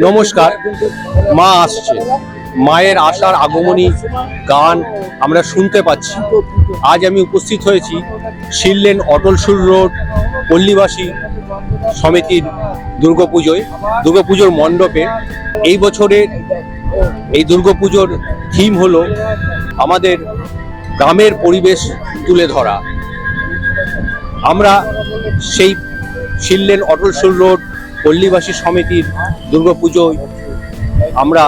নমস্কার। মা আসছে, মায়ের আসার আগমনী গান আমরা শুনতে পাচ্ছি। আজ আমি উপস্থিত হয়েছি শিললেন অটলসুর রোড পল্লীবাসী সমিতির দুর্গাপুজোর মণ্ডপে। এই বছরের এই দুর্গাপুজোর থিম হলো আমাদের গ্রামের পরিবেশ তুলে ধরা। আমরা সেই শিললেন অটলসুর রোড পল্লীবাসী সমিতির দুর্গাপুজোয় আমরা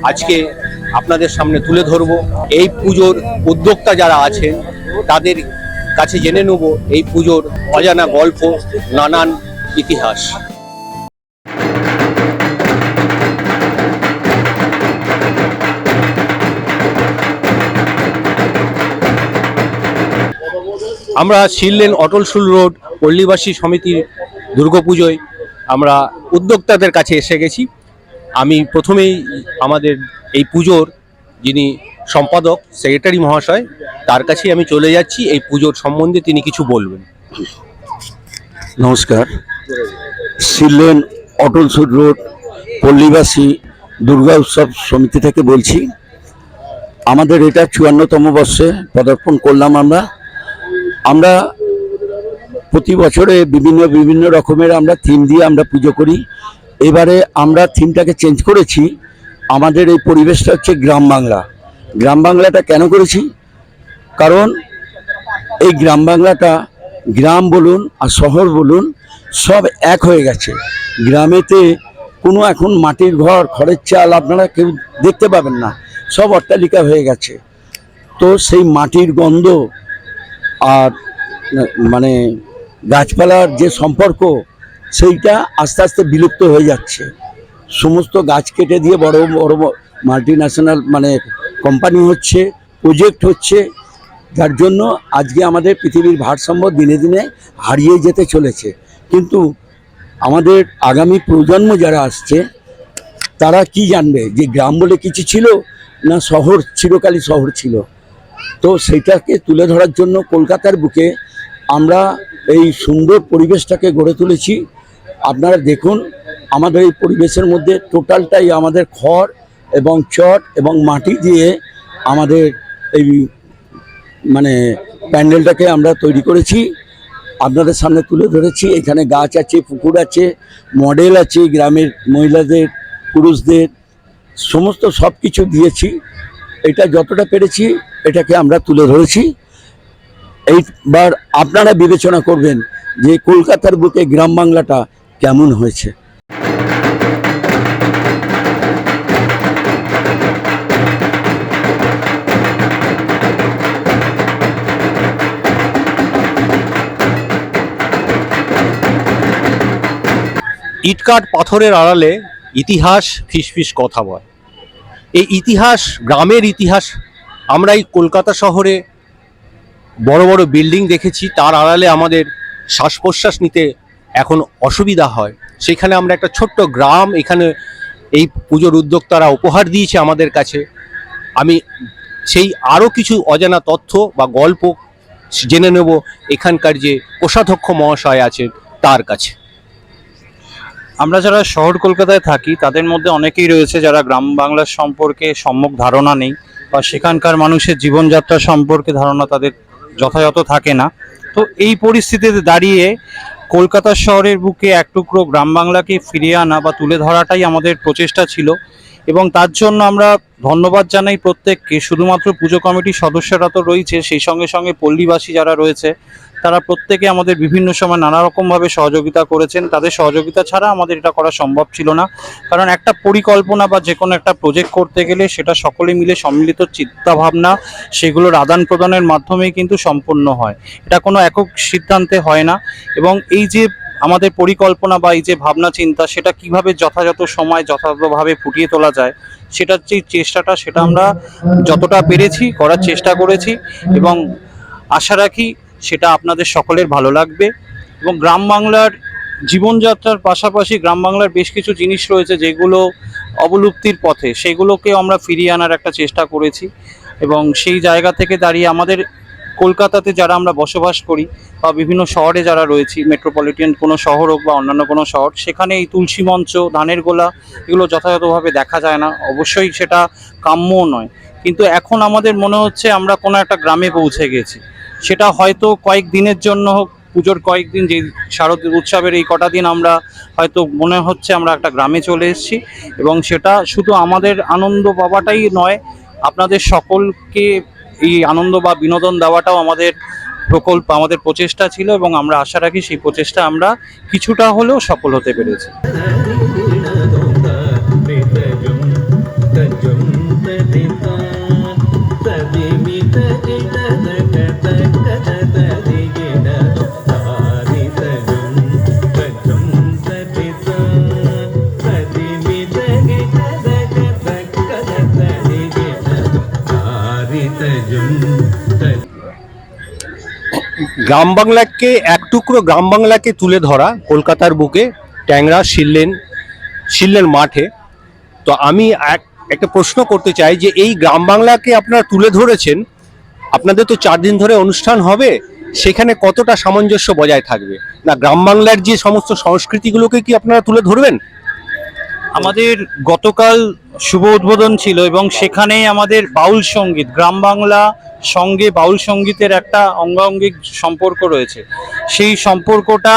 আজকে আপনাদের সামনে তুলে ধরব। এই পুজোর উদ্যোক্তা যারা আছেন তাদের কাছে জেনে নেব এই পুজোর অজানা গল্প, নানান ইতিহাস। আমরা শিললেন অটলসুর রোড পল্লীবাসী সমিতির দুর্গাপুজোয় আমরা উদ্যোক্তাদের কাছে এসে গেছি। আমি প্রথমেই আমাদের এই পুজোর যিনি সম্পাদক সেক্রেটারি মহাশয় তার কাছেই আমি চলে যাচ্ছি। এই পুজোর সম্বন্ধে তিনি কিছু বলবেন। নমস্কার। শিললেন অটলসুর রোড পল্লীবাসী দুর্গা উৎসব সমিতি থেকে বলছি। আমাদের এটা ৫৪তম বর্ষে পদার্পণ করলাম। আমরা প্রতি বছরে বিভিন্ন রকমের আমরা থিম দিয়ে আমরা পুজো করি। এবারে আমরা থিমটাকে চেঞ্জ করেছি। আমাদের এই পরিবেশটা হচ্ছে গ্রাম বাংলা। গ্রাম বাংলাটা কেন করেছি? কারণ এই গ্রাম বাংলাটা, গ্রাম বলুন আর শহর বলুন, সব এক হয়ে গেছে। গ্রামেতে কোনো এখন মাটির ঘর, খড়ের চাল আপনারা কেউ দেখতে পাবেন না, সব অট্টালিকা হয়ে গেছে। তো সেই মাটির গন্ধ আর মানে গাছপালার যে সম্পর্ক, সেইটা আস্তে আস্তে বিলুপ্ত হয়ে যাচ্ছে। সমস্ত গাছ কেটে দিয়ে বড় বড় মাল্টিন্যাশনাল কোম্পানি হচ্ছে, প্রজেক্ট হচ্ছে, যার জন্য আজকে আমাদের পৃথিবীর ভারসাম্য দিনে দিনে হারিয়ে যেতে চলেছে। কিন্তু আমাদের আগামী প্রজন্ম যারা আসছে তারা কি জানবে যে গ্রাম বলে কিছু ছিল না শহর চিরকালই শহর ছিল। তো সেইটাকে তুলে ধরার জন্য কলকাতার বুকে আমরা এই সুন্দর পরিবেশটাকে গড়ে তুলেছি। আপনারা দেখুন, আমাদের এই পরিবেশের মধ্যে টোটালটাই আমাদের খড় এবং চট এবং মাটি দিয়ে আমাদের এই প্যান্ডেলটাকে আমরা তৈরি করেছি, আপনাদের সামনে তুলে ধরেছি। এখানে গাছ আছে, পুকুর আছে, মডেল আছে, গ্রামের মহিলাদের, পুরুষদের সমস্ত সব কিছু দিয়েছি। এটা যতটা পেরেছি এটাকে আমরা তুলে ধরেছি। এইবার আপনারা বিবেচনা করবেন যে কলকাতার বুকে গ্রাম বাংলাটা কেমন হয়েছে। ইটকাট পাথরের আড়ালে ইতিহাস ফিসফিস কথা বলে। এই ইতিহাস, গ্রামের ইতিহাস, আমরা এই কলকাতা শহরে বড় বড় বিল্ডিং দেখেছি, তার আড়ালে আমাদের শ্বাস প্রশ্বাস নিতে এখন অসুবিধা হয়। সেখানে আমরা একটা ছোট্ট গ্রাম এখানে এই পুজোর উদ্যোক্তারা উপহার দিয়েছে আমাদের কাছে। আমি সেই আরও কিছু অজানা তথ্য বা গল্প জেনে নেব এখানকার যে কোষাধ্যক্ষ মহাশয় আছেন তার কাছে। আমরা যারা শহর কলকাতায় থাকি তাদের মধ্যে অনেকেই রয়েছে যারা গ্রাম বাংলার সম্পর্কে সম্যক ধারণা নেই, বা সেখানকার মানুষের জীবনযাত্রা সম্পর্কে ধারণা তাদের যথাযথ থাকে না। তো এই পরিস্থিতিতে দাঁড়িয়ে কলকাতা শহরের বুকে এক টুকরো গ্রাম বাংলাকে ফিরিয়ে আনা বা তুলে ধরাটাই আমাদের প্রচেষ্টা ছিল, এবং তার জন্য আমরা ধন্যবাদ জানাই প্রত্যেককে। শুধুমাত্র পুজো কমিটির সদস্যরা তো রয়েছে, সেই সঙ্গে সঙ্গে পল্লীবাসী যারা রয়েছে তারা প্রত্যেকে আমাদের বিভিন্ন সময় নানা রকমভাবে সহযোগিতা করেছেন। তাদের সহযোগিতা ছাড়া আমাদের এটা করা সম্ভব ছিল না। কারণ একটা পরিকল্পনা বা যে কোনো একটা প্রজেক্ট করতে গেলে সেটা সকলে মিলে সম্মিলিত চিন্তাভাবনা, সেগুলোর আদান প্রদানের মাধ্যমেই কিন্তু সম্পন্ন হয়। এটা কোনো একক সিদ্ধান্তে হয় না। এবং এই যে আমাদের পরিকল্পনা বা এই যে ভাবনা চিন্তা, সেটা কিভাবে যথাযথ সময় যথাযথভাবে ফুটিয়ে তোলা যায়, সেটার যে চেষ্টাটা, সেটা আমরা যতটা পেরেছি করার চেষ্টা করেছি, এবং আশা রাখি সেটা আপনাদের সকলের ভালো লাগবে। এবং গ্রাম বাংলার জীবনযাত্রার পাশাপাশি গ্রাম বাংলার বেশ কিছু জিনিস রয়েছে যেগুলো অবলুপ্তির পথে, সেগুলোকেও আমরা ফিরিয়ে আনার একটা চেষ্টা করেছি। এবং সেই জায়গা থেকে দাঁড়িয়ে আমাদের কলকাতাতে যারা আমরা বসবাস করি বা বিভিন্ন শহরে যারা রয়েছি, মেট্রোপলিটন কোনো শহর হোক বা অন্যান্য কোনো শহর, সেখানে এই তুলসী মঞ্চ, ধানের গোলা এগুলো যথাযথভাবে দেখা যায় না। অবশ্যই সেটা কাম্যও নয়, কিন্তু এখন আমাদের মনে হচ্ছে আমরা কোনো একটা গ্রামে পৌঁছে গেছি। সেটা হয়তো কয়েক দিনের জন্য হোক, পুজোর কয়েকদিন, যে শারদীয় উৎসবের এই কটা দিন আমরা হয়তো মনে হচ্ছে আমরা একটা গ্রামে চলে এসেছি, এবং সেটা শুধু আমাদের আনন্দ পাওয়াটাই নয়, আপনাদের সকলকে এই আনন্দ বা বিনোদন দেওয়াটাও আমাদের প্রকল্প, আমাদের প্রচেষ্টা ছিল, এবং আমরা আশা রাখি সেই প্রচেষ্টা আমরা কিছুটা হলেও সফল হতে পেরেছি। গ্রাম বাংলাকে, এক টুকরো গ্রাম বাংলাকে তুলে ধরা কলকাতার বুকে ট্যাংরা শিললেন মাঠে। তো আমি একটা প্রশ্ন করতে চাই যে এই গ্রাম বাংলাকে আপনারা তুলে ধরেছেন, আপনাদের তো 4 দিন ধরে অনুষ্ঠান হবে, সেখানে কতটা সামঞ্জস্য বজায় থাকবে? না গ্রাম বাংলার যে সমস্ত সংস্কৃতিগুলোকে কি আপনারা তুলে ধরবেন? আমাদের গতকাল শুভ উদ্বোধন ছিল, এবং সেখানে আমাদের বাউল সঙ্গীত, গ্রাম বাংলা সঙ্গে বাউল সঙ্গীতের একটা অঙ্গাঙ্গিক সম্পর্ক রয়েছে। সেই সম্পর্কটা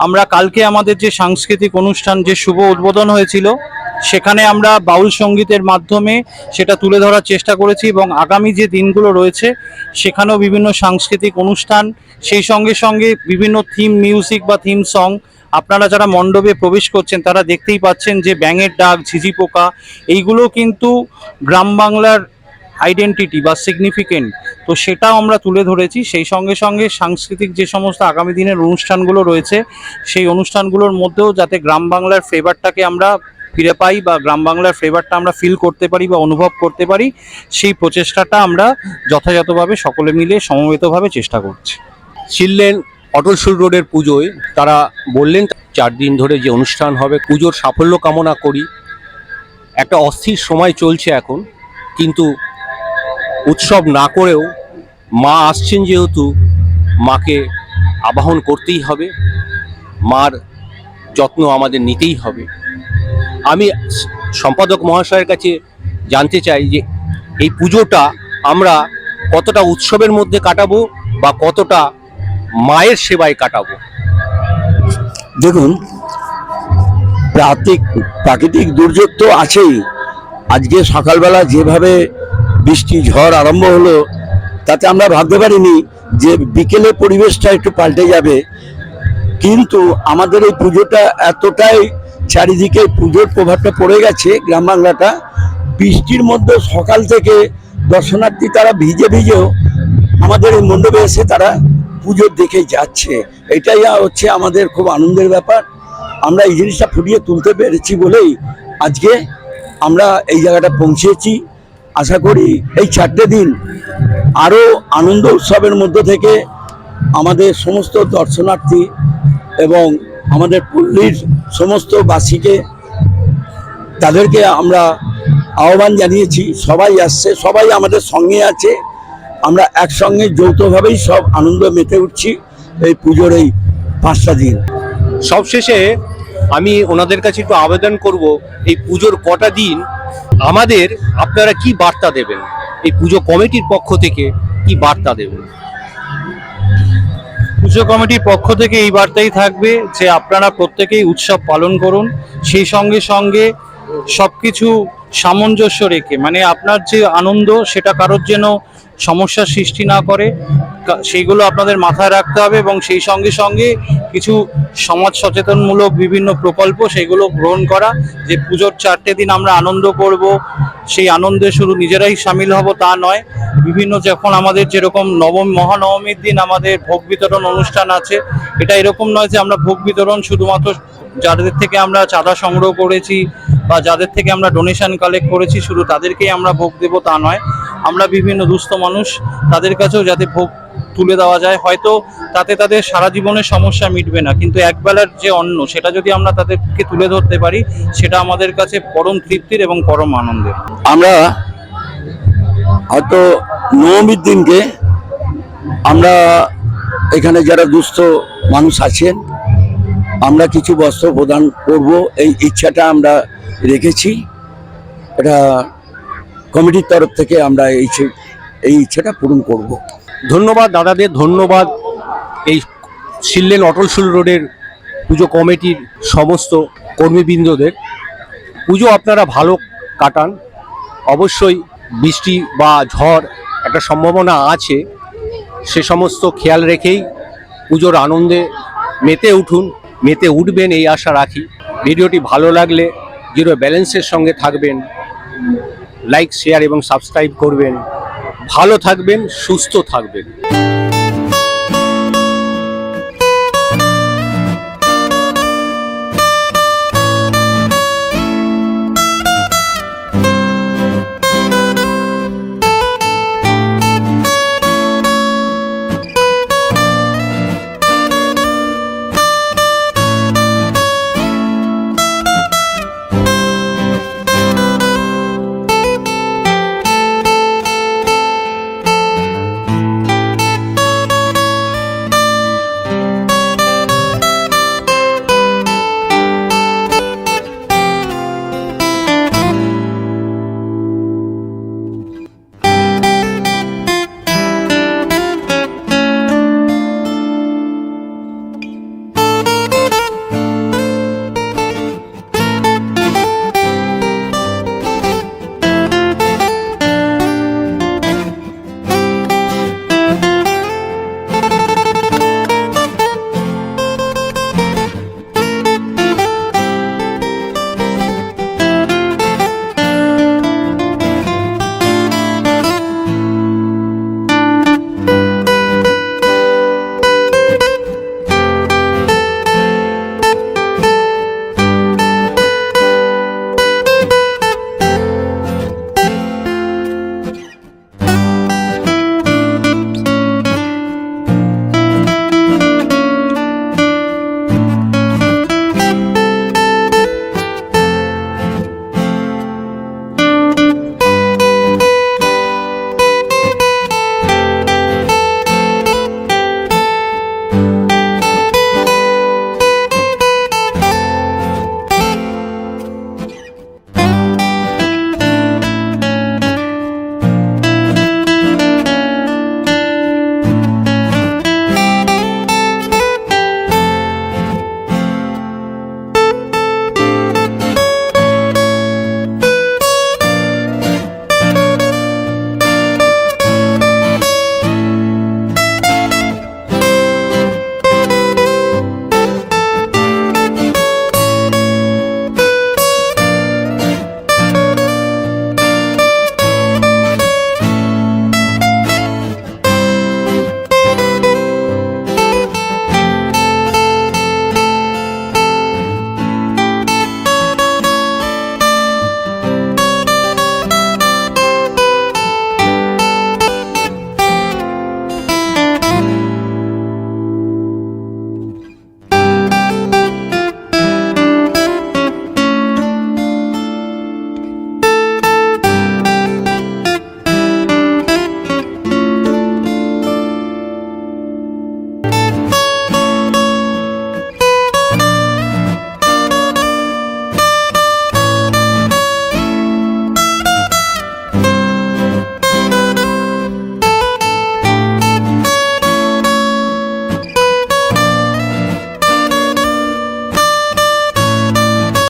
আমরা কালকে আমাদের যে সাংস্কৃতিক অনুষ্ঠান, যে শুভ উদ্বোধন হয়েছিল, সেখানে আমরা বাউল সঙ্গীতের মাধ্যমে সেটা তুলে ধরার চেষ্টা করেছি, এবং আগামী যে দিনগুলো রয়েছে সেখানেও বিভিন্ন সাংস্কৃতিক অনুষ্ঠান, সেই সঙ্গে সঙ্গে বিভিন্ন থিম মিউজিক বা থিম সং। আপনারা যারা মণ্ডপে প্রবেশ করছেন তারা দেখতেই পাচ্ছেন যে ব্যাঙের ডাক, ঝিঝি পোকা, এইগুলো কিন্তু গ্রাম বাংলার আইডেন্টিটি বা সিগনিফিকেন্ট। তো সেটাও আমরা তুলে ধরেছি। সেই সঙ্গে সঙ্গে সাংস্কৃতিক যে সমস্ত আগামী দিনের অনুষ্ঠানগুলো রয়েছে, সেই অনুষ্ঠানগুলোর মধ্যেও যাতে গ্রাম বাংলার ফ্লেভারটাকে আমরা ফিরে পাই, বা গ্রাম বাংলার ফ্লেভারটা আমরা ফিল করতে পারি বা অনুভব করতে পারি, সেই প্রচেষ্টাটা আমরা যথাযথভাবে সকলে মিলে সমবেতভাবে চেষ্টা করছি। শিললেন অটলসুর রোডের পুজোয় তারা বললেন 4 দিন ধরে যে অনুষ্ঠান হবে, পুজোর সাফল্য কামনা করি। একটা অস্থির সময় চলছে এখন, কিন্তু উৎসব না করেও মা আসছেন যেহেতু, মাকে আবাহন করতেই হবে, মার যত্ন আমাদের নিতেই হবে। আমি সম্পাদক মহাশয়ের কাছে জানতে চাই যে এই পুজোটা আমরা কতটা উৎসবের মধ্যে কাটাবো বা কতটা মায়ের সেবায় কাটাবো। দেখুন, প্রাকৃতিক দুর্যোগ তো আছেই। আজকে সকালবেলা যেভাবে বৃষ্টি ঝড় আরম্ভ হলো, তাতে আমরা ভাবতে পারিনি যে বিকেলে পরিবেশটা একটু পাল্টে যাবে। কিন্তু আমাদের এই পুজোটা এতটাই চারিদিকে পুজোর প্রভাবটা পড়ে গেছে, গ্রাম বাংলাটা বৃষ্টির মধ্যে সকাল থেকে দর্শনার্থী তারা ভিজে ভিজেও আমাদের এই মণ্ডপে এসে তারা পুজো দেখে যাচ্ছে। এটাই হচ্ছে আমাদের খুব আনন্দের ব্যাপার। আমরা এই জিনিসটা ফুটিয়ে তুলতে পেরেছি বলেই আজকে আমরা এই জায়গাটা পৌঁছেছি। আশা করি এই 4টে দিন আরও আনন্দ উৎসবের মধ্য থেকে আমাদের সমস্ত দর্শনার্থী এবং আমাদের পল্লীর সমস্ত বাসীকে, তাদেরকে আমরা আহ্বান জানিয়েছি। সবাই আসছে, সবাই আমাদের সঙ্গে আছে। আমরা একসঙ্গে যৌথভাবেই সব আনন্দ মেতে উঠছি এই পুজোর এই 5টা দিন। সবশেষে আমি ওনাদের কাছে একটু আবেদন করব, এই পুজোর কটা দিন আমাদের আপনারা কি বার্তা দেবেন, এই পুজো কমিটির পক্ষ থেকে কি বার্তা দেবেন? পুজো কমিটির পক্ষ থেকে এই বার্তাই থাকবে যে আপনারা প্রত্যেকেই উৎসব পালন করুন, সেই সঙ্গে সঙ্গে সবকিছু সামঞ্জস্য রেখে, মানে আপনার যে আনন্দ সেটা কারোর যেন সমস্যার সৃষ্টি না করে, সেইগুলো আপনাদের মাথায় রাখতে হবে। এবং সেই সঙ্গে সঙ্গে কিছু সমাজ সচেতনমূলক বিভিন্ন প্রকল্প সেগুলো গ্রহণ করা, যে পুজোর 4টে দিন আমরা আনন্দ করব, সেই আনন্দে শুধু নিজেরাই সামিল হব তা নয়, বিভিন্ন যখন আমাদের যেরকম মহানবমীর দিন আমাদের ভোগ বিতরণ অনুষ্ঠান আছে, এটা এরকম নয় যে আমরা ভোগ বিতরণ শুধুমাত্র যাদের থেকে আমরা চাঁদা সংগ্রহ করেছি বা যাদের থেকে আমরা ডোনেশন কালেক্ট করেছি শুধু তাদেরকেই আমরা ভোগ দেবো তা নয়, আমরা বিভিন্ন দুস্থ মানুষ তাদের কাছেও যাতে ভোগ তুলে দেওয়া যায়। হয়তো তাতে তাদের সারা জীবনের সমস্যা মিটবে না, কিন্তু একবেলার যে অন্ন সেটা যদি আমরা তাদেরকে তুলে ধরতে পারি, সেটা আমাদের কাছে পরম তৃপ্তির এবং পরম আনন্দের। আমরা হয়তো নবমীর দিনকে আমরা এখানে যারা দুস্থ মানুষ আছেন, আমরা কিছু বস্ত্র প্রদান করব, এই ইচ্ছাটা আমরা রেখেছি। এটা কমিটির তরফ থেকে আমরা এই ইচ্ছাটা পূরণ করব। ধন্যবাদ দাদাদের, ধন্যবাদ এই সিললেন অটলসুল রোডের পুজো কমিটির সমস্ত কর্মীবৃন্দদের। পুজো আপনারা ভালো কাটান। অবশ্যই বৃষ্টি বা ঝড় একটা সম্ভাবনা আছে, সে সমস্ত খেয়াল রেখেই পুজোর আনন্দে মেতে উঠবেন এই আশা রাখি। ভিডিওটি ভালো লাগলে জিরো ব্যালেন্সের সঙ্গে থাকবেন, লাইক শেয়ার এবং সাবস্ক্রাইব করবেন। ভালো থাকবেন, সুস্থ থাকবেন।